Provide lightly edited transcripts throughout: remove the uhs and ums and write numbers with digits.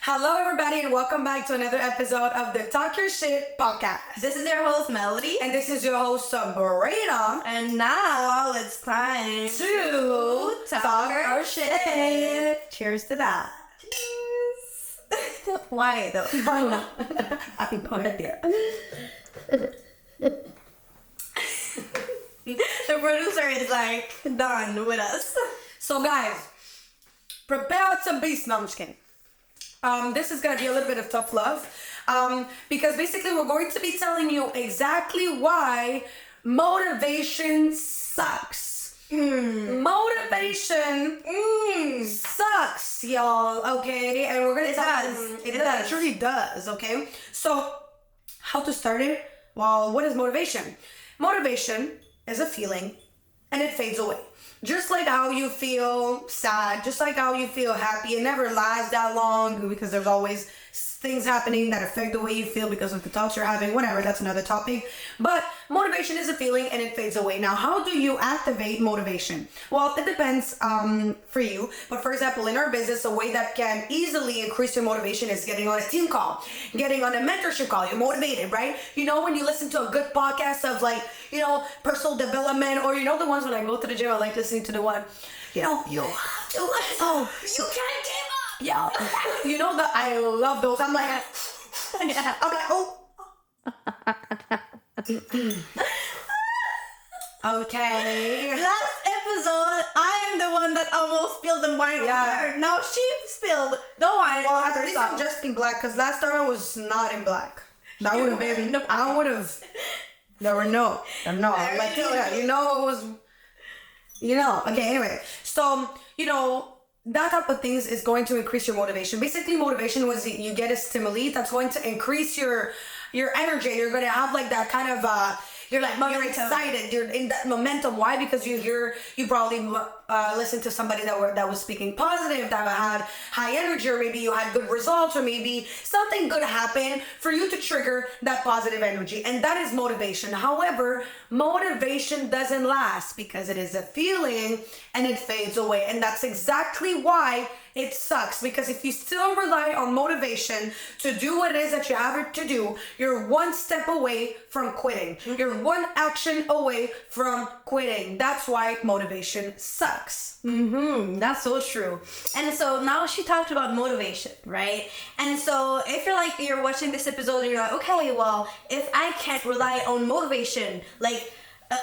Hello, everybody, and welcome back to another episode of the Talk Your Shit podcast. This is your host, Melody. And this is your host, Sabrina. And now it's time to talk our shit. Cheers to that. Cheers. Why though? Happy birthday. The producer is like done with us. So, guys, prepare some beast. No, I'm just kidding. This is going to be a little bit of tough love because basically we're going to be telling you exactly why motivation sucks. Motivation sucks, y'all, okay? And we're going to tell you it actually does, okay? So, how to start it? Well, what is motivation? Motivation is a feeling and it fades away. Just like how you feel sad, just like how you feel happy, it never lasts that long because there's always things happening that affect the way you feel because of the thoughts you're having, whatever, that's another topic. But motivation is a feeling and it fades away. Now, how do you activate motivation? Well, it depends for you. But for example, in our business, a way that can easily increase your motivation is getting on a team call, getting on a mentorship call. You're motivated, right? You know, when you listen to a good podcast of like, you know, personal development, or you know, the ones when I go to the gym, I like listening to the one, you know, you have to listen. Oh, you can't give up. Yeah. You know that I love those. I'm like, yeah. I'm like, oh. Okay. Last episode, I am the one that almost spilled the wine. Yeah. Now she spilled the wine. Well, at least I'm just in black because last time I was not in black. That would have been, I would have, there were no. Like, you know, it was, you know. Okay, anyway. So, you know, that type of things is going to increase your motivation. Basically, motivation was you get a stimuli that's going to increase your energy. You're going to have like that kind of you're like you're excited. You're in that momentum. Why? Because you probably listened to somebody that was speaking positive, that had high energy, or maybe you had good results, or maybe something good happened for you to trigger that positive energy, and that is motivation. However, motivation doesn't last because it is a feeling and it fades away, and that's exactly why it sucks. Because if you still rely on motivation to do what it is that you have to do, you're one step away from quitting. You're one action away from quitting. That's why motivation sucks. That's so true. And so now she talked about motivation, right? And so if you're watching this episode and you're like, okay, well, if I can't rely on motivation, like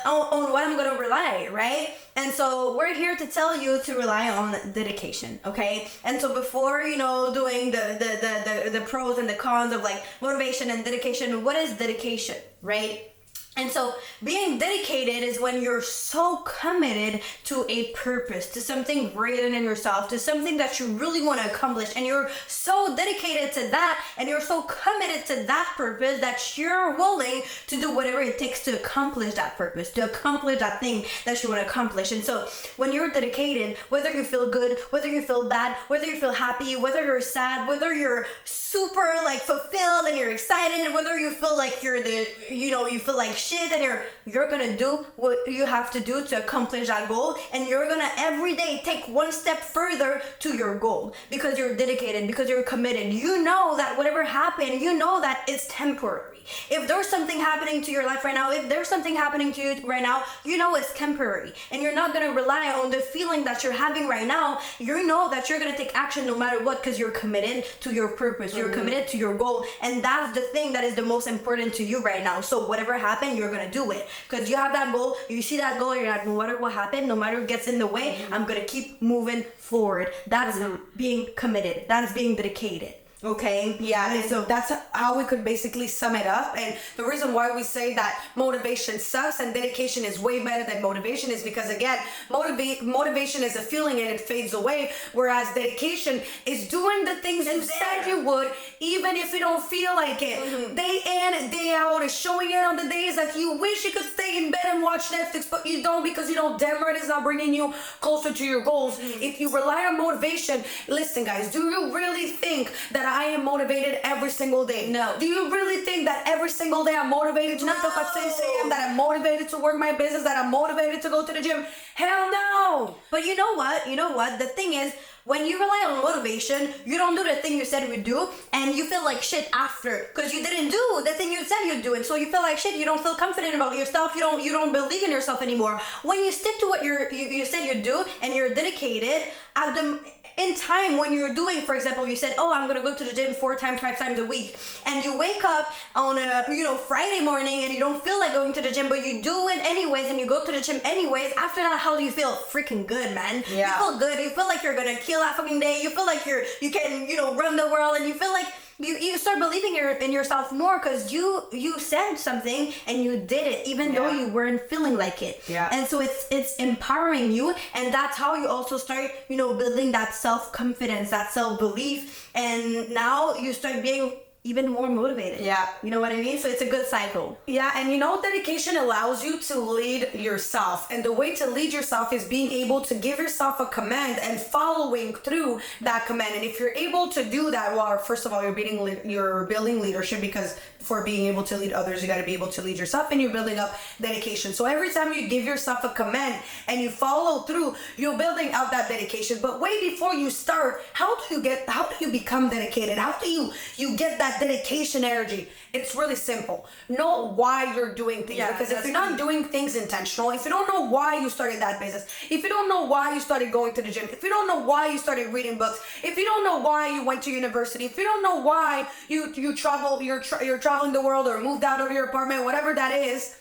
on what I'm gonna rely, right? And so we're here to tell you to rely on dedication, okay? And so before, you know, doing the pros and the cons of like motivation and dedication, what is dedication, right? And so being dedicated is when you're so committed to a purpose, to something greater than yourself, to something that you really want to accomplish. And you're so dedicated to that, and you're so committed to that purpose that you're willing to do whatever it takes to accomplish that purpose, to accomplish that thing that you want to accomplish. And so when you're dedicated, whether you feel good, whether you feel bad, whether you feel happy, whether you're sad, whether you're super like fulfilled and you're excited, and whether you feel like you feel like shit, and you're gonna do what you have to do to accomplish that goal, and you're gonna every day take one step further to your goal because you're dedicated, because you're committed. You know that whatever happened, you know that it's temporary. If there's something happening to your life right now, if there's something happening to you right now, you know it's temporary, and you're not gonna rely on the feeling that you're having right now. You know that you're gonna take action no matter what because you're committed to your purpose, you're committed to your goal, and that's the thing that is the most important to you right now. So whatever happened, you're gonna do it because you have that goal. You see that goal, you're like, no matter what happened, no matter what gets in the way, I'm gonna keep moving forward. That is being committed. That is being dedicated. Okay. Yeah, and so that's how we could basically sum it up. And the reason why we say that motivation sucks and dedication is way better than motivation is because, again, motivation is a feeling and it fades away, whereas dedication is doing the things you said you would, even if you don't feel like it. Day in and day out, is showing it on the days that you wish you could stay in bed and watch Netflix, but you don't because you know damn right it's not bringing you closer to your goals. If you rely on motivation, listen, guys, do you really think that that I am motivated every single day. No. Do you really think that every single day I'm motivated to wake up at 6 a.m., that I'm motivated to work my business, that I'm motivated to go to the gym? Hell no. But you know what? The thing is, when you rely on motivation, you don't do the thing you said you would do, and you feel like shit after, because you didn't do the thing you said you'd do, and so you feel like shit. You don't feel confident about yourself. You don't believe in yourself anymore. When you stick to what you said you'd do, and you're dedicated in time when you're doing, for example, you said, oh, I'm gonna go to the gym 4 times, 5 times a week, and you wake up on a Friday morning and you don't feel like going to the gym, but you do it anyways, and you go to the gym anyways. After that, how do you feel? Freaking good, man. Yeah. You feel good. You feel like you're gonna kill that fucking day. You feel like you can run the world, and you feel like you start believing in yourself more, because you said something and you did it even though you weren't feeling like it. Yeah. And so it's empowering you, and that's how you also start building that self-confidence, that self-belief, and now you start being even more motivated. Yeah. You know what I mean? So it's a good cycle. Yeah, and dedication allows you to lead yourself. And the way to lead yourself is being able to give yourself a command and following through that command. And if you're able to do that, well, first of all, you're building leadership, because for being able to lead others, you got to be able to lead yourself, and you're building up dedication. So every time you give yourself a command and you follow through, you're building out that dedication. But way before you start, how do you become dedicated? How do you get that dedication energy? It's really simple. Know why you're doing things. Because if you're not doing things intentional, if you don't know why you started that business, if you don't know why you started going to the gym, if you don't know why you started reading books, if you don't know why you went to university, if you don't know why you travel, you're traveling the world, or moved out of your apartment, whatever that is,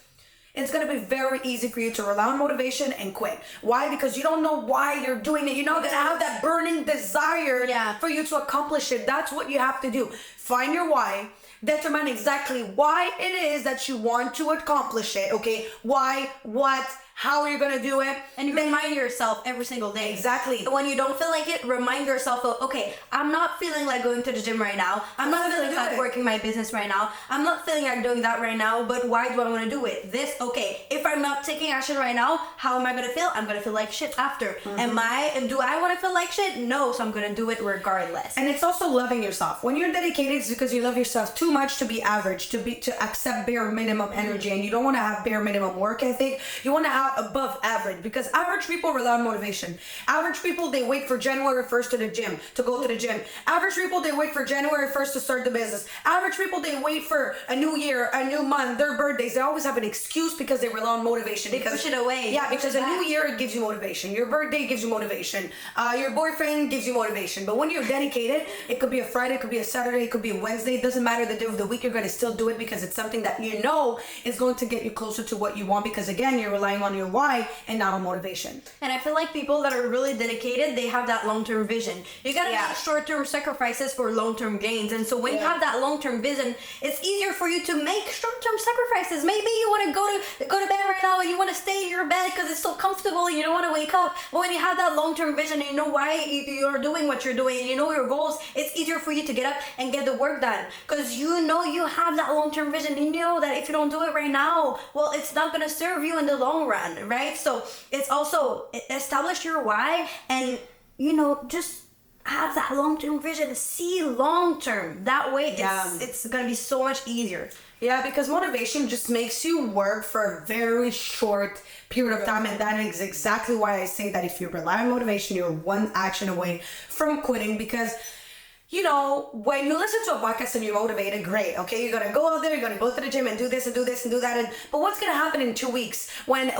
it's going to be very easy for you to rely on motivation and quit. Why? Because you don't know why you're doing it. You're not going to have that burning desire for you to accomplish it. That's what you have to do. Find your why. Determine exactly why it is that you want to accomplish it. Okay? Why, what, how you're going to do it. And you remind yourself every single day. Exactly. When you don't feel like it, remind yourself of, okay, I'm not feeling like going to the gym right now. I'm not feeling like working my business right now. I'm not feeling like doing that right now, but why do I want to do it? Okay, if I'm not taking action right now, how am I going to feel? I'm going to feel like shit after. Do I want to feel like shit? No, so I'm going to do it regardless. And it's also loving yourself. When you're dedicated, it's because you love yourself too much to be average, to accept bare minimum energy, and you don't want to have bare minimum work ethic. You want to have above average, because average people rely on motivation. Average people, they wait for January 1st to go to the gym. Average people, they wait for January 1st to start the business. Average people, they wait for a new year, a new month, their birthdays. They always have an excuse because they rely on motivation. They push it away. Yeah, because a new year, it gives you motivation. Your birthday gives you motivation. Your boyfriend gives you motivation. But when you're dedicated, it could be a Friday, it could be a Saturday, it could be a Wednesday. It doesn't matter the day of the week, you're going to still do it, because it's something that you know is going to get you closer to what you want, because again, you're relying on your why and not on motivation. And I feel like people that are really dedicated, they have that long-term vision. You gotta make short-term sacrifices for long-term gains. And so when you have that long-term vision, it's easier for you to make short-term sacrifices. Maybe you want to go to bed right now, and you want to stay in your bed because it's so comfortable and you don't want to wake up. But when you have that long-term vision and you know why you're doing what you're doing, and you know your goals, it's easier for you to get up and get the work done, because you know you have that long-term vision. You know that if you don't do it right now, well, it's not gonna serve you in the long run, right? So it's also establish your why, and just have that long-term vision. See long-term. That way it's gonna be so much easier. Yeah, because motivation just makes you work for a very short period of time, and that is exactly why I say that if you rely on motivation, you're one action away from quitting. Because when you listen to a podcast and you're motivated, great, okay, you're gonna go out there, you're gonna go to the gym and do this and do this and do that, but what's gonna happen in 2 weeks when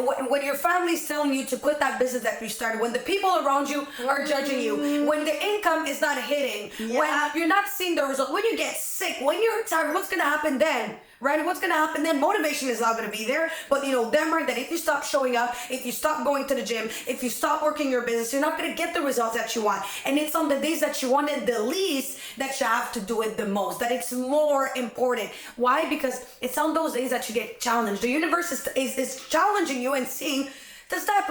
your family's telling you to quit that business that you started, when the people around you are judging you, when the income is not hitting, when you're not seeing the result, when you get sick, when you're tired, what's gonna happen then? Right? What's going to happen then? Motivation is not going to be there. But them right that if you stop showing up, if you stop going to the gym, if you stop working your business, you're not going to get the results that you want. And it's on the days that you want it the least that you have to do it the most. That it's more important. Why? Because it's on those days that you get challenged. The universe is challenging you and seeing, is that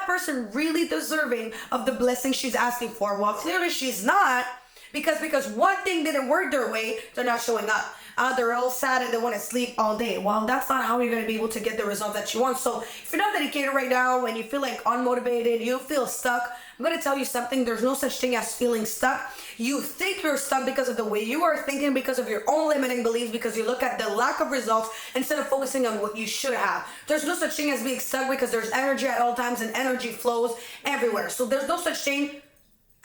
person really deserving of the blessing she's asking for? Well, clearly she's not. Because one thing didn't work their way, they're not showing up. They're all sad and they want to sleep all day. Well, that's not how you're going to be able to get the result that you want. So if you're not dedicated right now and you feel like unmotivated, you feel stuck, I'm going to tell you something. There's no such thing as feeling stuck. You think you're stuck because of the way you are thinking, because of your own limiting beliefs, because you look at the lack of results instead of focusing on what you should have. There's no such thing as being stuck because there's energy at all times and energy flows everywhere. So there's no such thing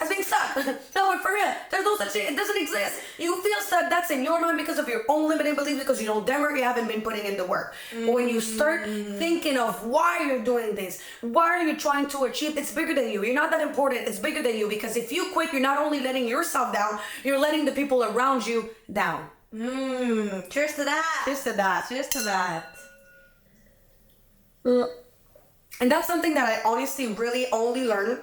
as being stuck. No, for real. There's no such thing. It doesn't exist. You feel stuck. That's in your mind because of your own limiting beliefs, because you don't damn you haven't been putting in the work. But when you start thinking of why you're doing this, why are you trying to achieve, it's bigger than you. You're not that important. It's bigger than you, because if you quit, you're not only letting yourself down, you're letting the people around you down. Cheers to that. Cheers to that. Cheers to that. And that's something that I honestly really only learned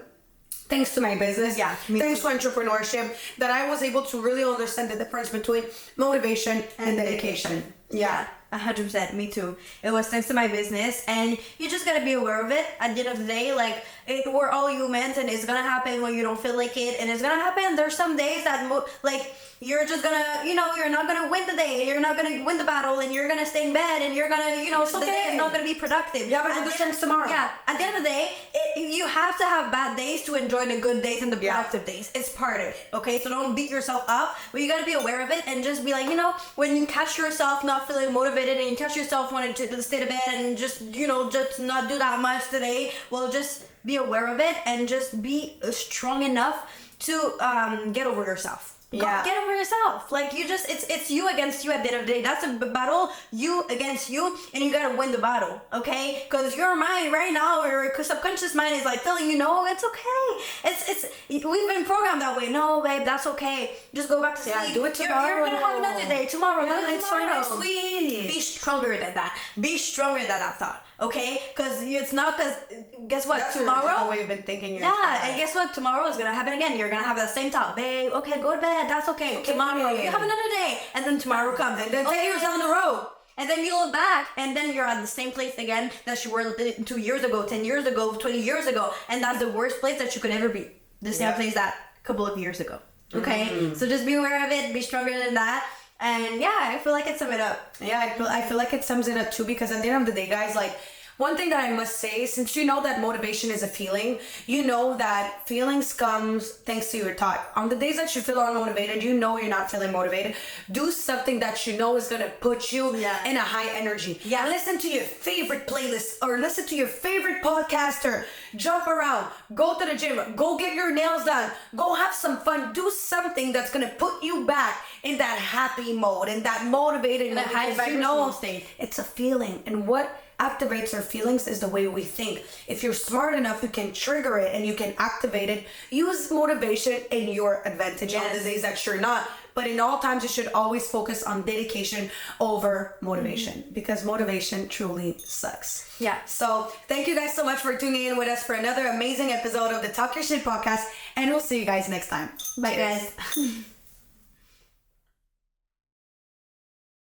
thanks to my business, thanks to entrepreneurship, that I was able to really understand the difference between motivation and dedication. Yeah, 100%. Me too. It was thanks to my business, and you just gotta be aware of it. At the end of the day, like, we're all humans, and it's gonna happen when you don't feel like it, and it's gonna happen. There's some days that you're just gonna, you're not gonna win the day, you're not gonna win the battle, and you're gonna stay in bed, and you're gonna, the day is not gonna be productive. Yeah, but other things tomorrow. Yeah, at the end of the day, you have to have bad days to enjoy the good days and the productive days. It's part of it, okay? So don't beat yourself up, but you gotta be aware of it and just be like, when you catch yourself not feeling motivated and you catch yourself wanting to stay to bed and just not do that much today, well, just be aware of it and just be strong enough to get over yourself. Get over yourself. Like, it's you against you at the end of the day. That's a battle, you against you, and you gotta win the battle, okay? Because your mind right now, or your subconscious mind is like telling you, no, it's okay. We've been programmed that way. No, babe, that's okay. Just go back to sleep. Yeah, do it tomorrow. You're gonna have another day tomorrow. It's fine. Sweet. Be stronger than that. Be stronger than that thought, okay? Because it's not, because guess what? That's tomorrow. the way you've been thinking. Yeah, and guess what? Tomorrow is gonna happen again. You're gonna have that same thought, babe. Okay, go to bed. That's okay. Tomorrow you have another day, and then tomorrow comes, and then 10 years down the road, and then you look back, and then you're at the same place again that you were 2 years ago, 10 years ago, 20 years ago, and that's the worst place that you could ever be. The same place that a couple of years ago. Okay, so just be aware of it. Be stronger than that. And yeah, I feel like it sums it up. Yeah, I feel like it sums it up too, because at the end of the day, guys, like, one thing that I must say, since you know that motivation is a feeling, you know that feelings comes thanks to your thought. On the days that you feel unmotivated, you know you're not feeling motivated, do something that you know is going to put you in a high energy. Yeah, listen to your favorite playlist, or listen to your favorite podcaster, jump around, go to the gym, go get your nails done, go have some fun, do something that's going to put you back in that happy mode, in that motivated mode, high vibrational state. It's a feeling, and what activates our feelings is the way we think. If you're smart enough, you can trigger it and you can activate it. Use motivation in your advantage on the days that you're not. But in all times, you should always focus on dedication over motivation, because motivation truly sucks. Yeah. So thank you guys so much for tuning in with us for another amazing episode of the Talk Your Shit podcast, and we'll see you guys next time. Bye, guys.